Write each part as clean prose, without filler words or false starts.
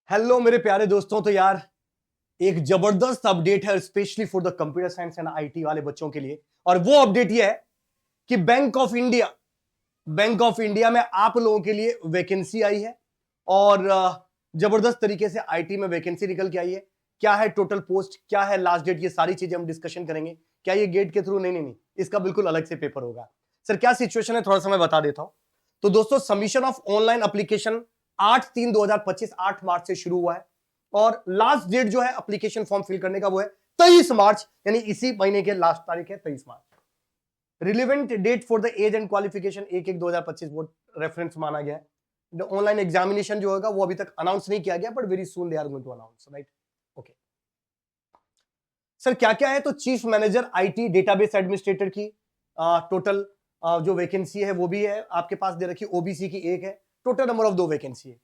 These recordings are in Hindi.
हेलो मेरे प्यारे दोस्तों। तो यार एक जबरदस्त अपडेट है specially for the computer science and IT वाले बच्चों के लिए। और वो अपडेट ये है कि बैंक ऑफ इंडिया में आप लोगों के लिए वैकेंसी आई है। और जबरदस्त तरीके से आईटी में वैकेंसी निकल के आई है। क्या है टोटल पोस्ट, क्या है लास्ट डेट, ये सारी चीजें हम डिस्कशन करेंगे। क्या ये गेट के थ्रू? नहीं नहीं नहीं, इसका बिल्कुल अलग से पेपर होगा। सर क्या सिचुएशन है थोड़ा सा मैं बता देता हूं। तो दोस्तों सबमिशन ऑफ ऑनलाइन एप्लीकेशन 8/3/2025 8 मार्च से शुरू हुआ है। और लास्ट डेट जो है एप्लीकेशन फॉर्म फिल करने का वो है 23 मार्च, यानी इसी महीने के लास्ट तारीख है 23 March. Relevant date for the age and qualification 1/1/2025 वो रेफरेंस माना गया है। ऑनलाइन एग्जामिनेशन जो होगा वो अभी तक अनाउंस नहीं किया गया, but very soon they are going to announce, right. Okay sir क्या क्या है। तो chief manager IT database administrator की टोटल जो वैकेंसी है वो भी है आपके पास दे रखी। ओबीसी की एक है। टोटल नंबर ऑफ 2 वैकेंसी है।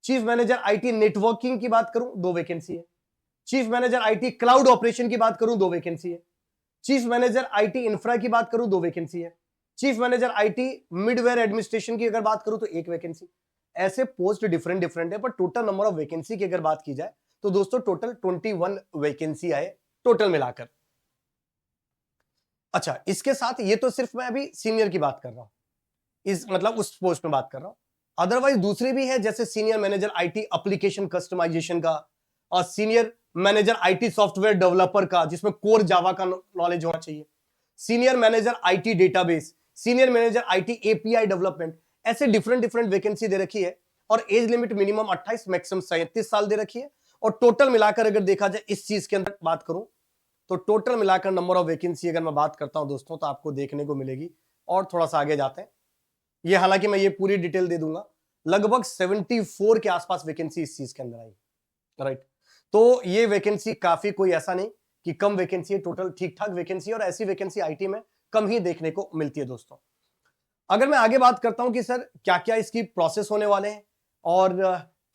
चीफ मैनेजर आईटी नेटवर्किंग की बात करूं 2 वैकेंसी है। Chief manager IT cloud operation की बात करूं 2 वैकेंसी है। चीफ मैनेजर आईटी इंफ्रा की बात करूं 2 वैकेंसी है। चीफ मैनेजर आईटी मिडवेयर एडमिनिस्ट्रेशन की अगर बात करूं तो 1 वैकेंसी। ऐसे पोस्ट डिफरेंट डिफरेंट है, पर टोटल नंबर ऑफ वैकेंसी की अगर बात की जाए तो दोस्तों टोटल 21 वैकेंसी आए टोटल मिलाकर। अच्छा, इसके साथ ये तो सिर्फ मैं अभी सीनियर की बात कर रहा हूं, इस मतलब उस पोस्ट में बात कर रहा हूं। अदरवाइज दूसरी भी है, जैसे senior manager IT application customization का, और senior manager IT software developer का जिसमें कोर जावा का नॉलेज होना चाहिए। Senior manager IT database, senior manager IT API development. ऐसे डिफरेंट डिफरेंट वैकेंसी दे रखी है। और एज लिमिट मिनिमम 28 मैक्सिमम 37 साल दे रखी है। और टोटल मिलाकर अगर देखा जाए इस चीज के अंदर बात करूं तो टोटल मिलाकर नंबर ऑफ वैकेंसी अगर मैं बात करता हूं दोस्तों तो आपको देखने को मिलेगी। और थोड़ा सा आगे जाते हैं, ये हालांकि मैं ये पूरी डिटेल दे दूंगा। लगभग 74 के आसपास वैकेंसी इस चीज के अंदर आई, राइट। तो ये वैकेंसी काफी कोई ऐसा नहीं कि कम वैकेंसी है, टोटल ठीक ठाक वैकेंसी। और ऐसी वैकेंसी आईटी में कम ही देखने को मिलती है दोस्तों। अगर मैं आगे बात करता हूं कि सर क्या क्या इसकी प्रोसेस होने वाले हैं और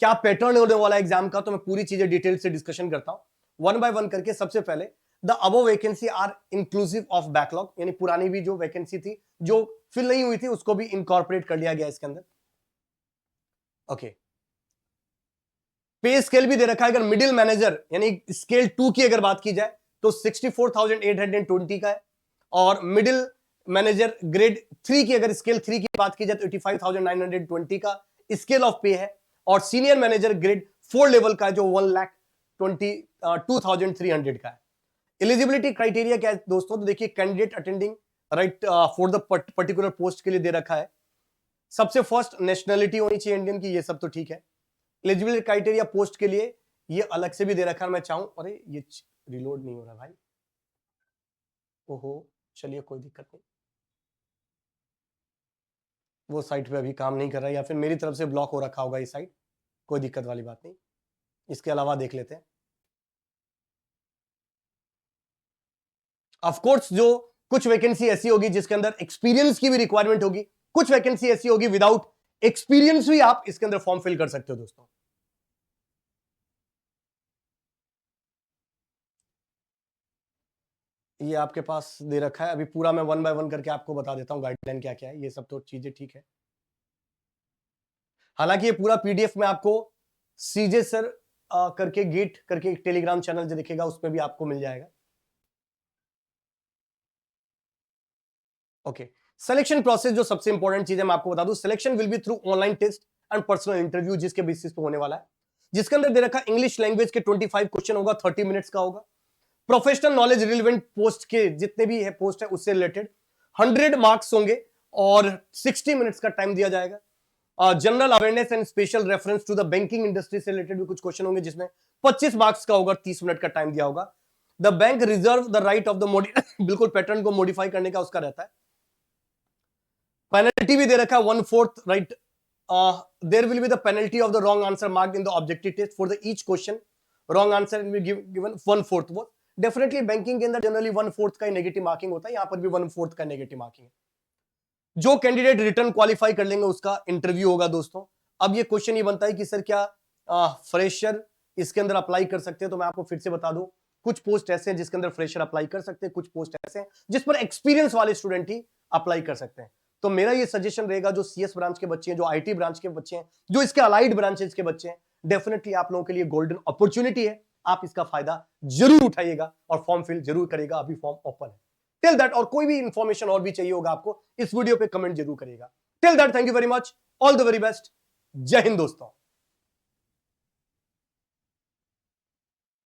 क्या पैटर्न होने वाला है एग्जाम का, तो मैं पूरी चीजें डिटेल से डिस्कशन करता हूं वन बाय वन करके। सबसे पहले the above vacancy are inclusive of backlog, यानी पुरानी भी जो वैकेंसी थी जो फिल नहीं हुई थी उसको भी इनकॉर्पोरेट कर लिया गया इसके अंदर। ओके, पे स्केल भी दे रखा है। अगर मिडिल मैनेजर यानी स्केल 2 की अगर बात की जाए तो 64,820 का है। और मिडिल मैनेजर ग्रेड 3 की अगर स्केल 3 की बात की जाए तो 85,920 का स्केल ऑफ पे है। और सीनियर मैनेजर ग्रेड 4 लेवल का है जो 1,22,300 का है। एलिजिबिलिटी क्राइटेरिया क्या है दोस्तों, तो देखिए candidate attending right for the particular post के लिए दे रखा है। सबसे फर्स्ट नेशनलिटी होनी चाहिए इंडियन की, ये सब तो ठीक है। एलिजिबिलिटी क्राइटेरिया पोस्ट के लिए ये अलग से भी दे रखा है। मैं चाहूं, अरे ये रिलोड नहीं हो रहा भाई, ओहो, चलिए कोई दिक्कत नहीं। वो साइट पे अभी काम नहीं कर रहा है या फिर मेरी तरफ से ब्लॉक हो रखा होगा ये साइट, कोई दिक्कत वाली बात नहीं। इसके अलावा देख लेते हैं। ऑफ कोर्स जो कुछ वैकेंसी ऐसी होगी जिसके अंदर एक्सपीरियंस की भी रिक्वायरमेंट होगी, कुछ वैकेंसी ऐसी होगी विदाउट एक्सपीरियंस भी आप इसके अंदर फॉर्म फिल कर सकते हो दोस्तों। ये आपके पास दे रखा है, अभी पूरा मैं वन बाय वन करके आपको बता देता हूं गाइडलाइन क्या क्या है। ये सब तो चीजें ठीक है। हालांकि ये पूरा पीडीएफ में आपको सीजे सर करके गेट करके एक टेलीग्राम चैनल जो दिखेगा उसमें भी आपको मिल जाएगा। ओके, सिलेक्शन प्रोसेस जो सबसे इंपॉर्टेंट चीज है मैं आपको बता दूं, selection will be through online test and personal interview जिसके बेसिस पे होने वाला है। जिसके अंदर दे रखा इंग्लिश लैंग्वेज के 25 क्वेश्चन होगा, 30 मिनट्स का होगा। प्रोफेशनल नॉलेज रिलेवेंट पोस्ट के जितने भी है पोस्ट है उससे रिलेटेड 100 मार्क्स होंगे और 60 मिनट्स का टाइम दिया जाएगा। General awareness and special reference to the banking industry से रिलेटेड भी कुछ क्वेश्चन होंगे जिसमें 25 मार्क्स का होगा, 30 मिनट का टाइम दिया होगा। The bank reserve the right of the बिल्कुल पैटर्न को मॉडिफाई करने का उसका रहता है। पेनल्टी भी दे रखा है 1/4 right. There will be the penalty of the wrong answer marked in the objective test for the each question. Wrong answer will be given 1/4 वो डेफिनेटली बैंकिंग के अंदर जनरली 1/4 का नेगेटिव मार्किंग होता है, यहां पर भी 1/4 का नेगेटिव मार्किंग है। जो कैंडिडेट रिटर्न क्वालिफाई कर लेंगे उसका इंटरव्यू होगा दोस्तों। अब ये क्वेश्चन ये बनता है कि सर क्या फ्रेशर इसके अंदर अप्लाई कर सकते हैं, तो मैं आपको फिर से बता दूं कुछ पोस्ट ऐसे हैं जिसके अंदर फ्रेशर अप्लाई कर सकते हैं, कुछ पोस्ट ऐसे हैं जिस पर एक्सपीरियंस वाले स्टूडेंट ही अप्लाई कर सकते हैं। तो मेरा ये सजेशन रहेगा जो सीएस ब्रांच के बच्चे हैं, जो आईटी ब्रांच के बच्चे हैं, जो इसके अलाइड ब्रांचेस के बच्चे हैं, डेफिनेटली आप लोगों के लिए गोल्डन अपॉर्चुनिटी है, आप इसका फायदा जरूर उठाइएगा और फॉर्म फिल जरूर करिएगा, अभी फॉर्म ओपन है। टिल दैट, और कोई भी इंफॉर्मेशन और भी चाहिए होगा आपको, इस वीडियो पे कमेंट जरूर करिएगा। Till that, thank you very much, all the very best, जय हिंद दोस्तों।